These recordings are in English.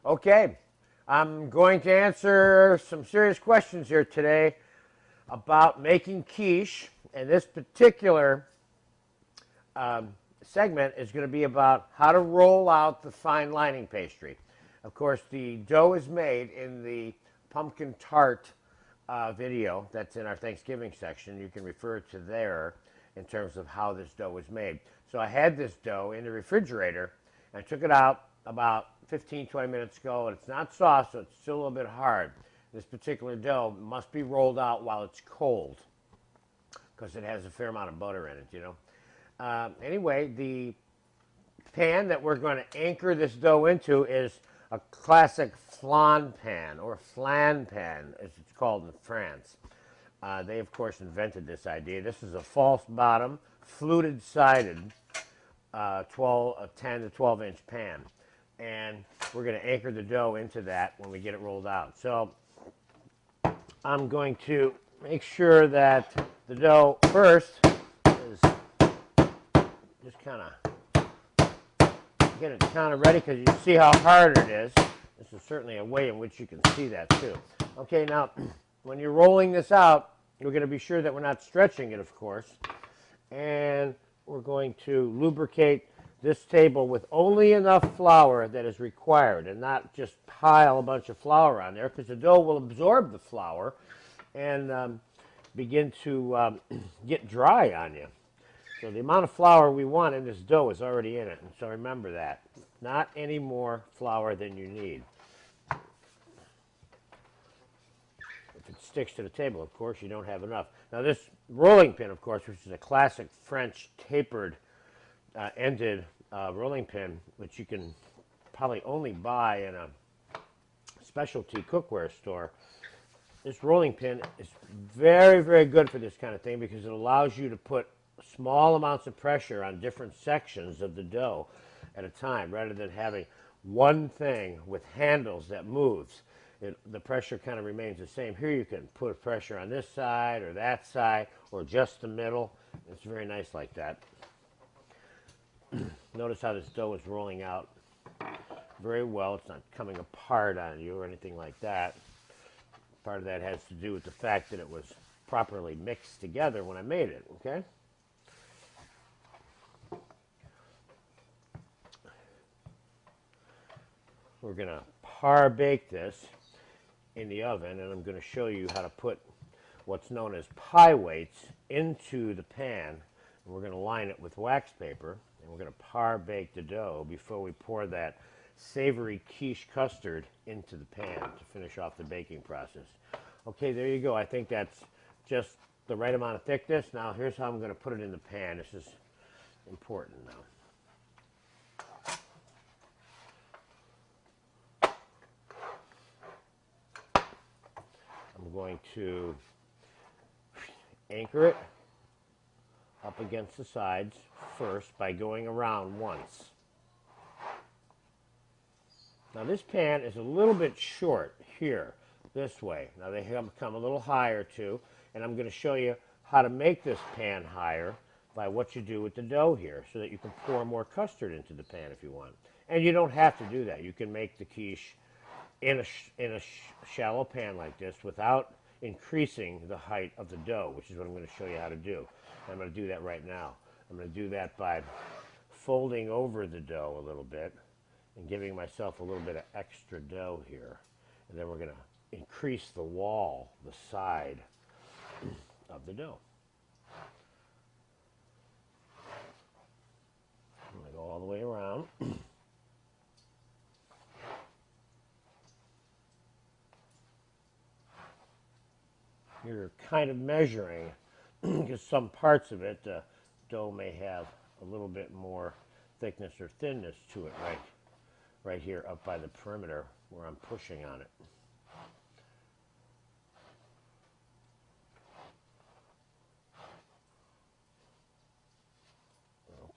Okay, I'm going to answer some serious questions here today about making quiche, and this particular segment is going to be about how to roll out the fine lining pastry. Of course, the dough is made in the pumpkin tart video that's in our Thanksgiving section. You can refer to there in terms of how this dough was made. So I had this dough in the refrigerator, and I took it out about 15-20 minutes ago, and it's not soft, so it's still a little bit hard. This particular dough must be rolled out while it's cold because it has a fair amount of butter in it, you know. Anyway, the pan that we're going to anchor this dough into is a classic flan pan, or flan pan, as it's called in France. They, of course, invented this idea. This is a false bottom, fluted-sided 10 to 12-inch pan. And we're going to anchor the dough into that when we get it rolled out. So I'm going to make sure that the dough first is just kind of get it kind of ready, because you see how hard it is. This is certainly a way in which you can see that too. Okay, now when you're rolling this out, we're going to be sure that we're not stretching it, of course. And we're going to lubricate this table with only enough flour that is required, and not just pile a bunch of flour on there, because the dough will absorb the flour and begin to get dry on you. So the amount of flour we want in this dough is already in it, and so remember that. Not any more flour than you need. If it sticks to the table, of course, you don't have enough. Now this rolling pin, of course, which is a classic French tapered ended rolling pin, which you can probably only buy in a specialty cookware store. This rolling pin is very, very good for this kind of thing, because it allows you to put small amounts of pressure on different sections of the dough at a time, rather than having one thing with handles that moves. The pressure kind of remains the same. Here you can put pressure on this side or that side or just the middle. It's very nice like that. Notice how this dough is rolling out very well. It's not coming apart on you or anything like that. Part of that has to do with the fact that it was properly mixed together when I made it, okay? We're going to par bake this in the oven, and I'm going to show you how to put what's known as pie weights into the pan. And we're going to line it with wax paper, and we're going to par bake the dough before we pour that savory quiche custard into the pan to finish off the baking process. Okay, there you go. I think that's just the right amount of thickness. Now here's how I'm going to put it in the pan. This is important now. I'm going to anchor it up against the sides first by going around once. Now this pan is a little bit short here, this way. Now they have come a little higher too, and I'm going to show you how to make this pan higher by what you do with the dough here, so that you can pour more custard into the pan if you want. And you don't have to do that. You can make the quiche in a shallow pan like this without increasing the height of the dough, which is what I'm going to show you how to do. I'm going to do that right now. I'm going to do that by folding over the dough a little bit and giving myself a little bit of extra dough here. And then we're going to increase the wall, the side of the dough. I'm going to go all the way around. You're kind of measuring, because some parts of it, the dough may have a little bit more thickness or thinness to it right here up by the perimeter where I'm pushing on it.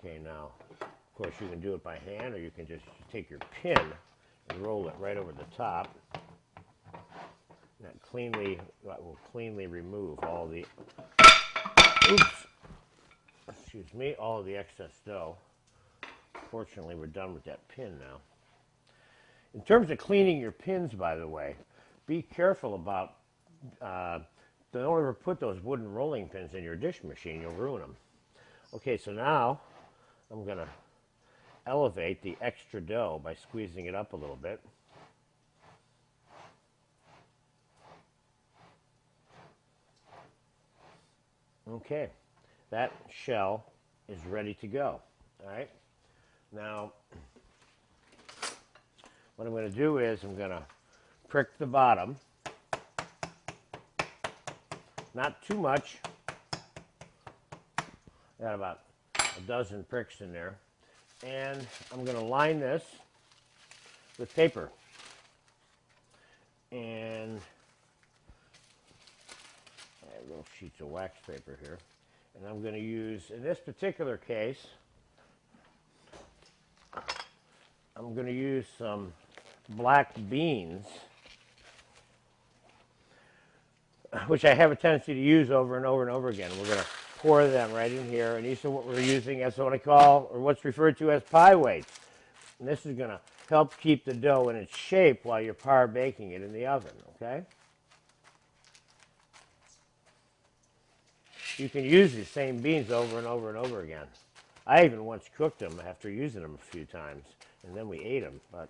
Okay, now, of course, you can do it by hand, or you can just take your pin and roll it right over the top. That will cleanly remove all the, all of the excess dough. Fortunately, we're done with that pin now. In terms of cleaning your pins, by the way, be careful about, don't ever put those wooden rolling pins in your dish machine. You'll ruin them. Okay, so now I'm going to elevate the extra dough by squeezing it up a little bit. Okay, that shell is ready to go. All right, now what I'm going to do is I'm going to prick the bottom, not too much. Got about a dozen pricks in there, and I'm going to line this with paper, and I have little sheets of wax paper here, and I'm going to use, in this particular case, I'm going to use some black beans, which I have a tendency to use over and over and over again. We're going to pour them right in here, and these are what we're using as what I call, or what's referred to as pie weights. And this is going to help keep the dough in its shape while you're par baking it in the oven, okay? You can use these same beans over and over and over again. I even once cooked them after using them a few times, and then we ate them, but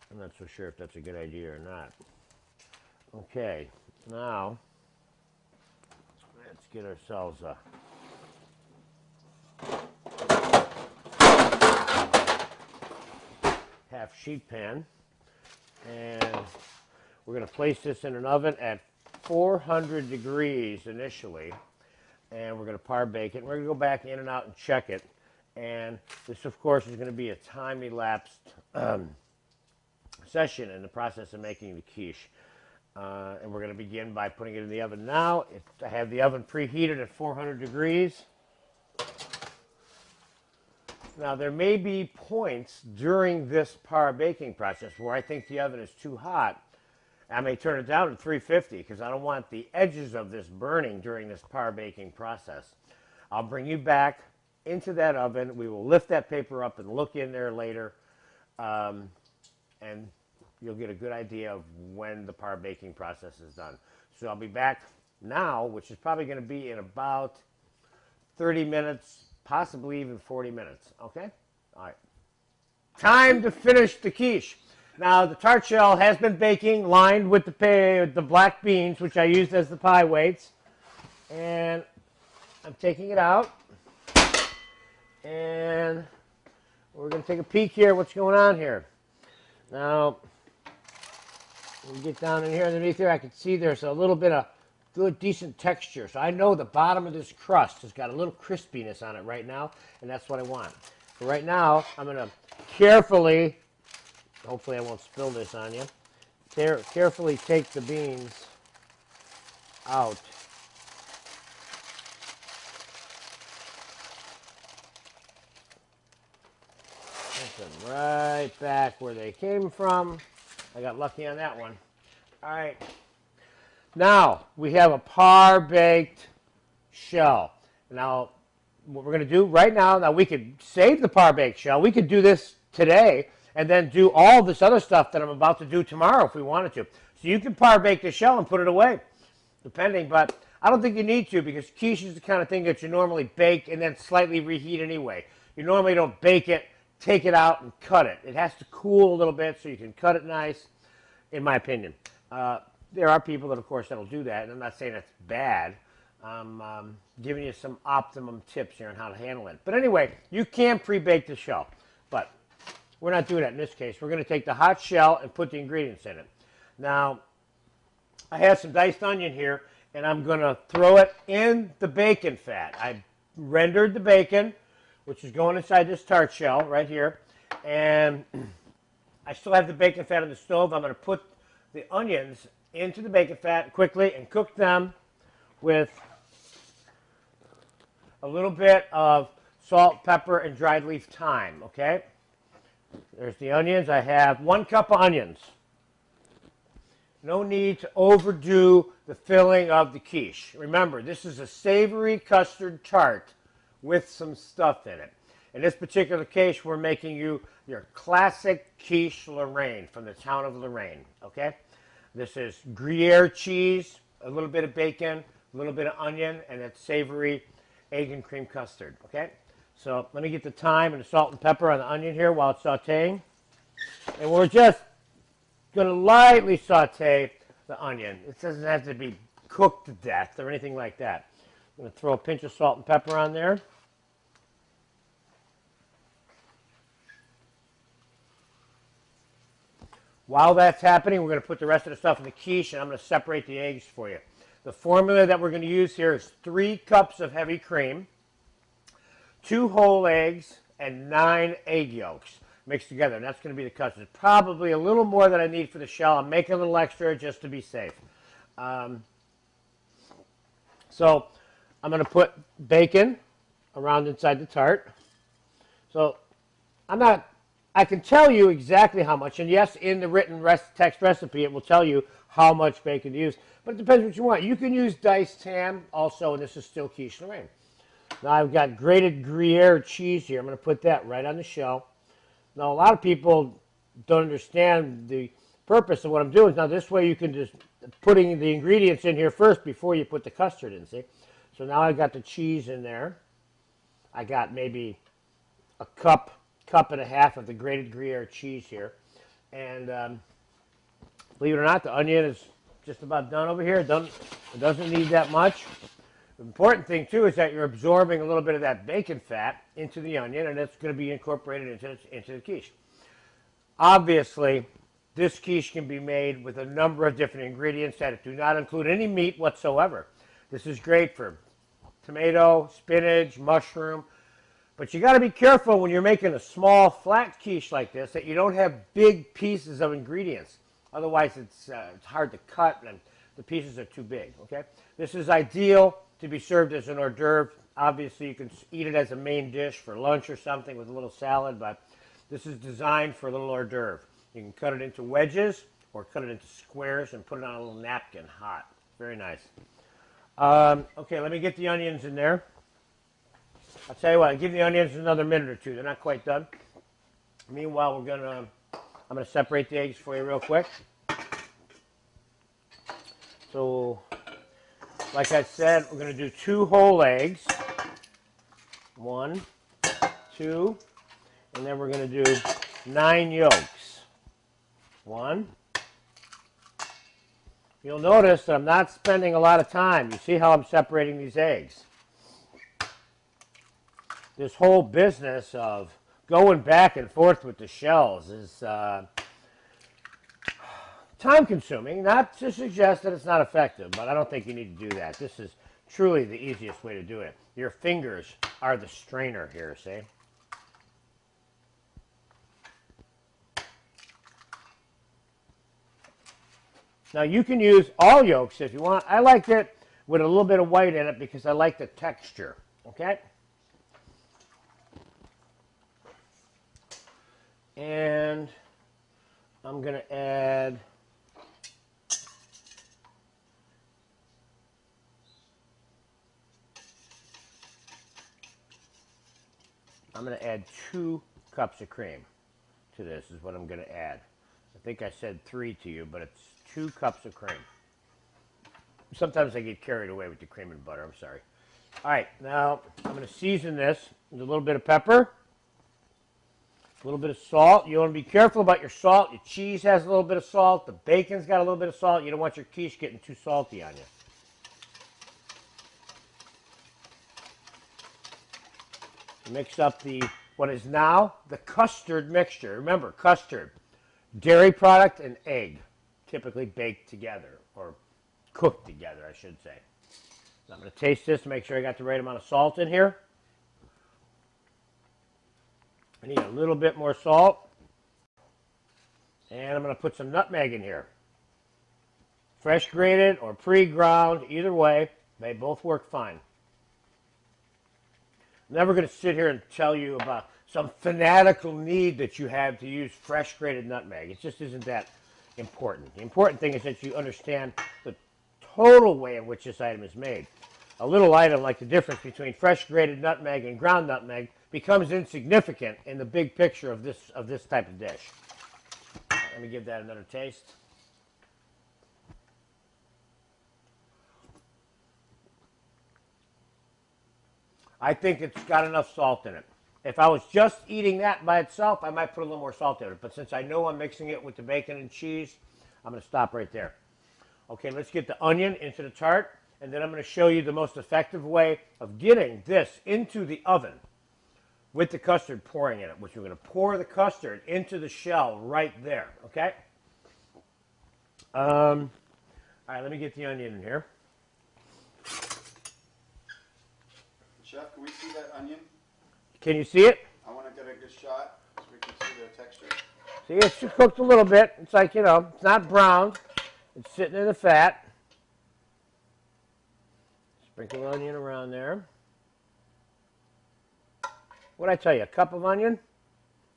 I'm not so sure if that's a good idea or not. Okay, now let's get ourselves a half sheet pan, and we're going to place this in an oven at 400 degrees initially, and we're going to par bake it. We're going to go back in and out and check it, and this of course is going to be a time-elapsed session in the process of making the quiche. And we're going to begin by putting it in the oven now. I have the oven preheated at 400 degrees. Now, there may be points during this par baking process where I think the oven is too hot. I may turn it down to 350 because I don't want the edges of this burning during this par baking process. I'll bring you back into that oven. We will lift that paper up and look in there later. And you'll get a good idea of when the par baking process is done. So I'll be back now, which is probably going to be in about 30 minutes, possibly even 40 minutes. Okay? All right. Time to finish the quiche. Now, the tart shell has been baking, lined with the black beans, which I used as the pie weights. And I'm taking it out. And we're going to take a peek here. What's going on here? Now, when you get down in here underneath here, I can see there's a little bit of good, decent texture. So I know the bottom of this crust has got a little crispiness on it right now, and that's what I want. So right now, I'm going to carefully, hopefully I won't spill this on you, carefully take the beans out. Put them right back where they came from. I got lucky on that one. All right. Now, we have a par-baked shell. Now, what we're going to do right now, we could save the par-baked shell. We could do this today and then do all this other stuff that I'm about to do tomorrow if we wanted to. So you can par-bake the shell and put it away, depending. But I don't think you need to because quiche is the kind of thing that you normally bake and then slightly reheat anyway. You normally don't bake it, take it out, and cut it. It has to cool a little bit so you can cut it nice, in my opinion. There are people that, of course, that'll do that, and I'm not saying that's bad. I'm giving you some optimum tips here on how to handle it. But anyway, you can pre-bake the shell, but we're not doing that in this case. We're going to take the hot shell and put the ingredients in it. Now, I have some diced onion here, and I'm going to throw it in the bacon fat. I rendered the bacon, which is going inside this tart shell right here, and I still have the bacon fat on the stove. I'm going to put the onions into the bacon fat quickly and cook them with a little bit of salt, pepper, and dried leaf thyme, okay? There's the onions. I have 1 cup of onions. No need to overdo the filling of the quiche. Remember, this is a savory custard tart with some stuff in it. In this particular case, we're making you your classic quiche Lorraine from the town of Lorraine, okay? This is gruyere cheese, a little bit of bacon, a little bit of onion, and that savory egg and cream custard, okay? So let me get the thyme and the salt and pepper on the onion here while it's sauteing. And we're just going to lightly saute the onion. It doesn't have to be cooked to death or anything like that. I'm going to throw a pinch of salt and pepper on there. While that's happening, we're going to put the rest of the stuff in the quiche, and I'm going to separate the eggs for you. The formula that we're going to use here is 3 cups of heavy cream, 2 whole eggs, and 9 egg yolks mixed together. And that's going to be the custard. Probably a little more than I need for the shell. I'm making a little extra just to be safe. So I'm going to put bacon around inside the tart. So I can tell you exactly how much, and yes, in the written text recipe, it will tell you how much bacon to use, but it depends what you want. You can use diced ham also, and this is still quiche Lorraine. Now I've got grated Gruyere cheese here. I'm going to put that right on the shell. Now a lot of people don't understand the purpose of what I'm doing. Now this way you can just putting the ingredients in here first before you put the custard in, see? So now I've got the cheese in there. I got maybe a cup and a half of the grated Gruyere cheese here. And believe it or not, the onion is just about done over here. It doesn't need that much. The important thing, too, is that you're absorbing a little bit of that bacon fat into the onion, and it's going to be incorporated into the quiche. Obviously, this quiche can be made with a number of different ingredients that do not include any meat whatsoever. This is great for tomato, spinach, mushroom. But you got to be careful when you're making a small, flat quiche like this that you don't have big pieces of ingredients. Otherwise, it's hard to cut, and the pieces are too big, okay? This is ideal to be served as an hors d'oeuvre. Obviously, you can eat it as a main dish for lunch or something with a little salad, but this is designed for a little hors d'oeuvre. You can cut it into wedges or cut it into squares and put it on a little napkin hot. Very nice. Okay, let me get the onions in there. I'll tell you what, I'll give the onions another minute or two. They're not quite done. Meanwhile, I'm going to separate the eggs for you real quick. So, like I said, we're going to do 2 whole eggs. 1, 2, and then we're going to do 9 yolks. 1. You'll notice that I'm not spending a lot of time. You see how I'm separating these eggs. This whole business of going back and forth with the shells is time-consuming. Not to suggest that it's not effective, but I don't think you need to do that. This is truly the easiest way to do it. Your fingers are the strainer here, see? Now, you can use all yolks if you want. I like it with a little bit of white in it because I like the texture, okay? And I'm going to add I'm going to add 2 cups of cream to this is what I'm going to add. I think I said 3 to you, but it's 2 cups of cream. Sometimes I get carried away with the cream and butter. I'm sorry. All right, now I'm going to season this with a little bit of pepper, a little bit of salt. You want to be careful about your salt. Your cheese has a little bit of salt. The bacon's got a little bit of salt. You don't want your quiche getting too salty on you. Mix up what is now the custard mixture. Remember, custard, dairy product and egg, typically baked together, or cooked together, I should say. Now I'm going to taste this to make sure I got the right amount of salt in here. I need a little bit more salt. And I'm going to put some nutmeg in here. Fresh grated or pre-ground, either way, they both work fine. I'm never going to sit here and tell you about some fanatical need that you have to use fresh grated nutmeg. It just isn't that important. The important thing is that you understand the total way in which this item is made. A little item like the difference between fresh grated nutmeg and ground nutmeg becomes insignificant in the big picture of this type of dish. Let me give that another taste. I think it's got enough salt in it. If I was just eating that by itself, I might put a little more salt in it. But since I know I'm mixing it with the bacon and cheese, I'm going to stop right there. Okay, let's get the onion into the tart, and then I'm going to show you the most effective way of getting this into the oven with the custard pouring in it, which we're going to pour the custard into the shell right there, okay? All right, let me get the onion in here. Chef, can we see that onion? Can you see it? I want to get a good shot so we can see the texture. See, it's just cooked a little bit. It's like, you know, it's not browned. It's sitting in the fat. Sprinkle onion around there. What'd I tell you? A cup of onion?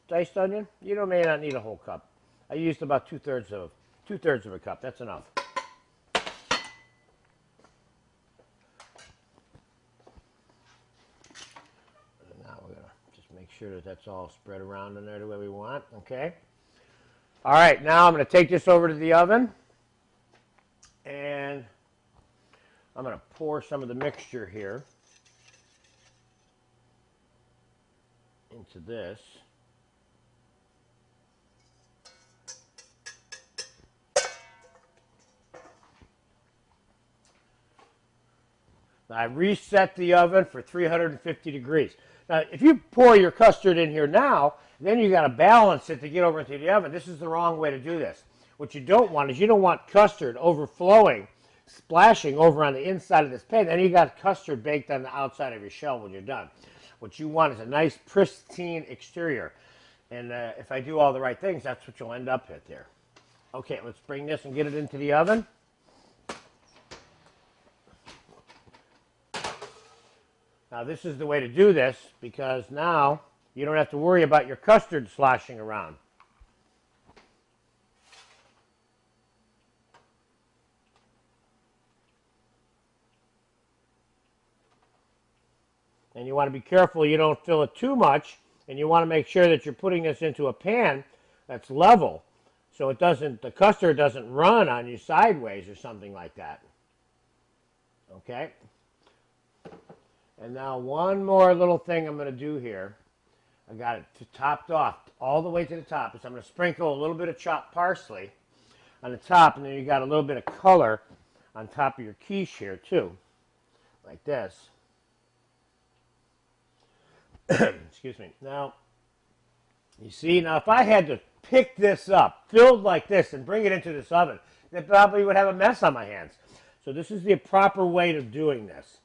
Diced onion? You may not need a whole cup. I used about two-thirds of a cup. That's enough. Make sure that that's all spread around in there the way we want, okay? All right, now I'm going to take this over to the oven, and I'm going to pour some of the mixture here into this. Now, I reset the oven for 350 degrees. Now, if you pour your custard in here now, then you got to balance it to get over into the oven. This is the wrong way to do this. What you don't want is you don't want custard overflowing, splashing over on the inside of this pan. Then you got custard baked on the outside of your shell when you're done. What you want is a nice, pristine exterior. And if I do all the right things, that's what you'll end up with there. Okay, let's bring this and get it into the oven. Now, this is the way to do this because now you don't have to worry about your custard sloshing around. And you want to be careful you don't fill it too much, and you want to make sure that you're putting this into a pan that's level so it doesn't, the custard doesn't run on you sideways or something like that. Okay? And now one more little thing I'm going to do here. I got it topped off all the way to the top. So I'm going to sprinkle a little bit of chopped parsley on the top, and then you got a little bit of color on top of your quiche here too, like this. Excuse me. Now, you see, now if I had to pick this up, filled like this, and bring it into this oven, then probably would have a mess on my hands. So this is the proper way of doing this.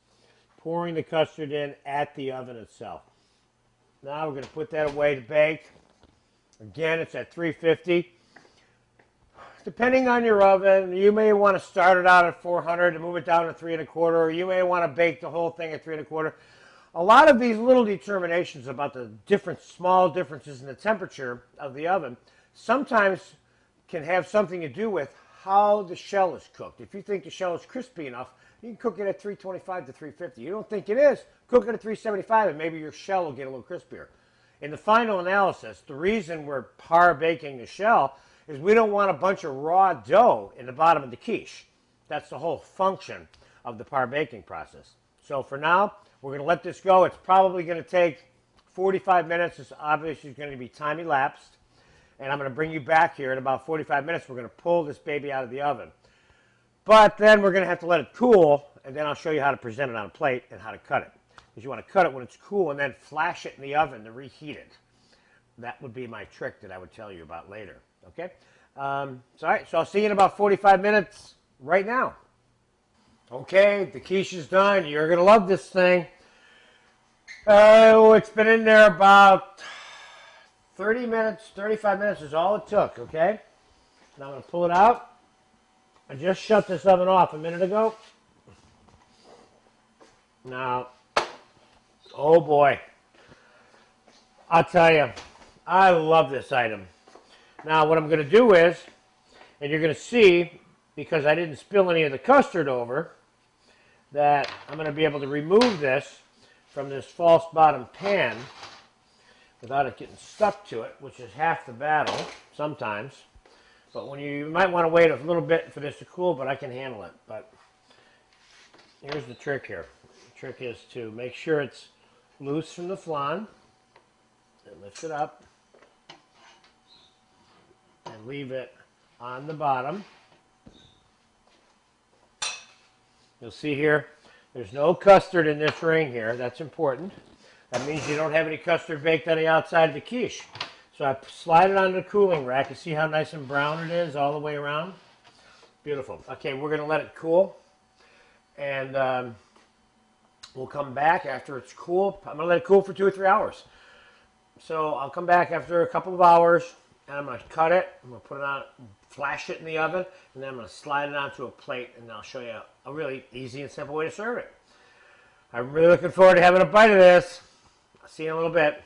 Pouring the custard in at the oven itself. Now we're going to put that away to bake. Again, it's at 350. Depending on your oven, you may want to start it out at 400 and move it down to 3 1/4, or you may want to bake the whole thing at 3 1/4. A lot of these little determinations about the small differences in the temperature of the oven sometimes can have something to do with how the shell is cooked. If you think the shell is crispy enough, you can cook it at 325 to 350. You don't think it is, cook it at 375 and maybe your shell will get a little crispier. In the final analysis, the reason we're par baking the shell is we don't want a bunch of raw dough in the bottom of the quiche. That's the whole function of the par baking process. So for now, we're going to let this go. It's probably going to take 45 minutes. It's obviously going to be time elapsed. And I'm going to bring you back here in about 45 minutes. We're going to pull this baby out of the oven. But then we're going to have to let it cool, and then I'll show you how to present it on a plate and how to cut it. Because you want to cut it when it's cool and then flash it in the oven to reheat it. That would be my trick that I would tell you about later. Okay? All right, so I'll see you in about 45 minutes right now. Okay, the quiche is done. You're going to love this thing. Oh, it's been in there about 30 minutes, 35 minutes is all it took, okay? Now I'm going to pull it out. I just shut this oven off a minute ago. Now, oh boy. I'll tell you, I love this item. Now what I'm going to do is, and you're going to see, because I didn't spill any of the custard over, that I'm going to be able to remove this from this false bottom pan without it getting stuck to it, which is half the battle sometimes. But when you might want to wait a little bit for this to cool, but I can handle it. But here's the trick here. The trick is to make sure it's loose from the flan and lift it up and leave it on the bottom. You'll see here, there's no custard in this ring here. That's important. That means you don't have any custard baked on the outside of the quiche. So I slide it onto the cooling rack. You see how nice and brown it is all the way around? Beautiful. Okay, we're going to let it cool. And we'll come back after it's cool. I'm going to let it cool for 2 or 3 hours. So I'll come back after a couple of hours, and I'm going to cut it. I'm going to put it on, flash it in the oven, and then I'm going to slide it onto a plate, and I'll show you a really easy and simple way to serve it. I'm really looking forward to having a bite of this. I'll see you in a little bit.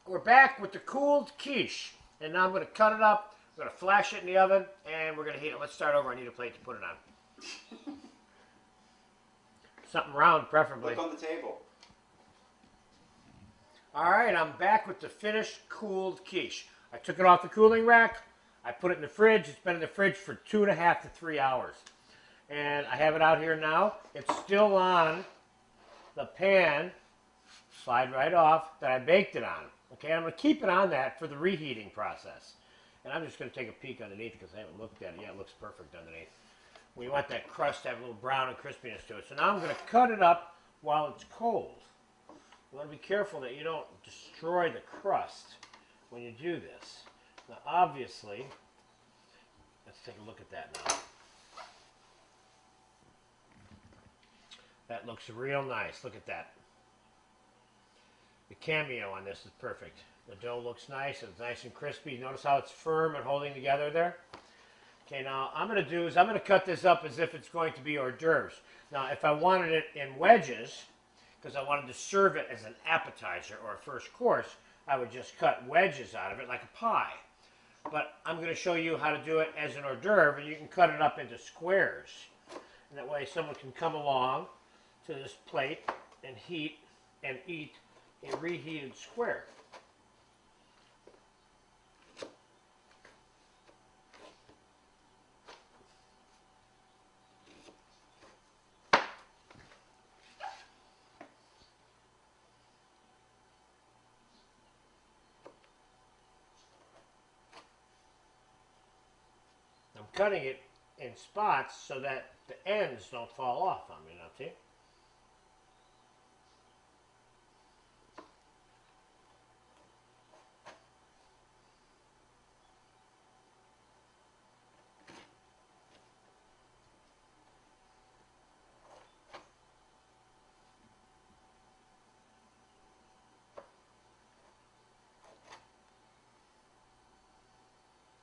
We're back with the cooled quiche, and now I'm going to cut it up. I'm going to flash it in the oven, and we're going to heat it. Let's start over. I need a plate to put it on. Something round, preferably. Look on the table. All right, I'm back with the finished cooled quiche. I took it off the cooling rack. I put it in the fridge. It's been in the fridge for 2.5 to 3 hours. And I have it out here now. It's still on the pan, slide right off, that I baked it on. Okay, I'm going to keep it on that for the reheating process. And I'm just going to take a peek underneath because I haven't looked at it yet. It looks perfect underneath. We want that crust to have a little brown and crispiness to it. So now I'm going to cut it up while it's cold. You want to be careful that you don't destroy the crust when you do this. Now obviously, let's take a look at that now. That looks real nice. Look at that. The cameo on this is perfect. The dough looks nice. It's nice and crispy. Notice how it's firm and holding together there? Okay, now I'm going to do is I'm going to cut this up as if it's going to be hors d'oeuvres. Now, if I wanted it in wedges, because I wanted to serve it as an appetizer or a first course, I would just cut wedges out of it like a pie. But I'm going to show you how to do it as an hors d'oeuvre, and you can cut it up into squares. And that way someone can come along to this plate and heat and eat a reheated square. I'm cutting it in spots so that the ends don't fall off on me now, see?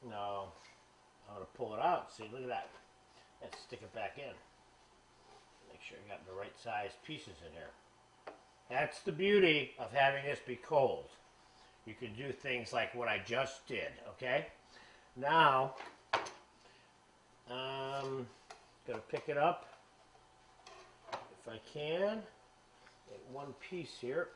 No, I'm going to pull it out. See, look at that. Let's stick it back in. Make sure you got the right size pieces in here. That's the beauty of having this be cold. You can do things like what I just did, okay? Now, I'm going to pick it up, if I can, in one piece here.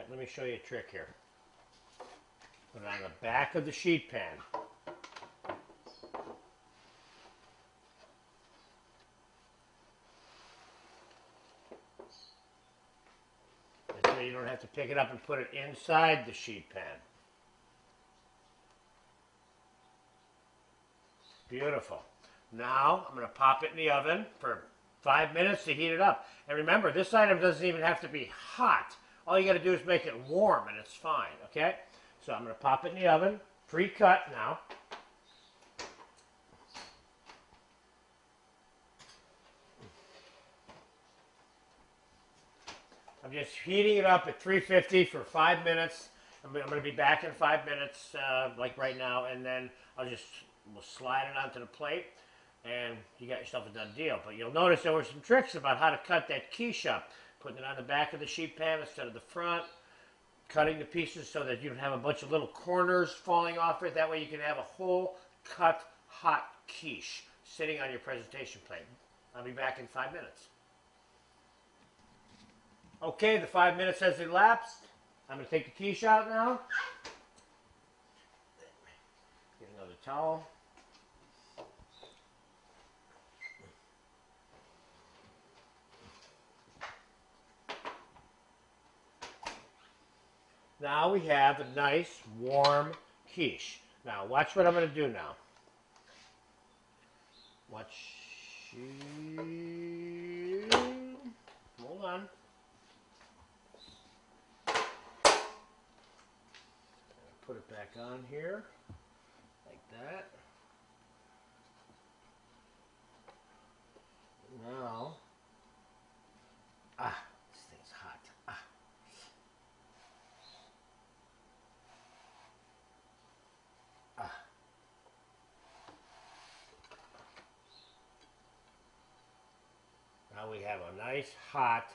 Let me show you a trick here. Put it on the back of the sheet pan. And so you don't have to pick it up and put it inside the sheet pan. Beautiful. Now I'm going to pop it in the oven for 5 minutes to heat it up. And remember, this item doesn't even have to be hot. All you got to do is make it warm and it's fine, okay? So I'm going to pop it in the oven, pre-cut now. I'm just heating it up at 350 for 5 minutes. I'm going to be back in 5 minutes, like right now, and then we'll slide it onto the plate, and you got yourself a done deal. But you'll notice there were some tricks about how to cut that quiche up. Putting it on the back of the sheet pan instead of the front. cutting the pieces so that you don't have a bunch of little corners falling off it. That way you can have a whole cut hot quiche sitting on your presentation plate. I'll be back in 5 minutes. Okay, the 5 minutes has elapsed. I'm going to take the quiche out now. Get another towel. Now we have a nice warm quiche. Now watch what I'm going to do now. Watch. Hold on. Put it back on here like that. Now, this thing's hot. Now we have a nice hot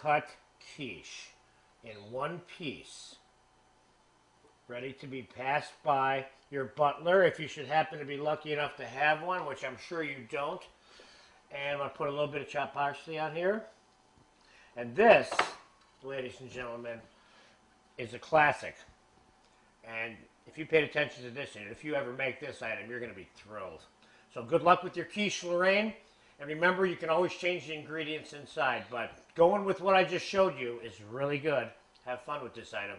cut quiche in one piece, ready to be passed by your butler if you should happen to be lucky enough to have one, which I'm sure you don't. And I'm going to put a little bit of chopped parsley on here. And this, ladies and gentlemen, is a classic. And if you paid attention to this, and if you ever make this item, you're going to be thrilled. So good luck with your quiche, Lorraine. And remember, you can always change the ingredients inside. But going with what I just showed you is really good. Have fun with this item.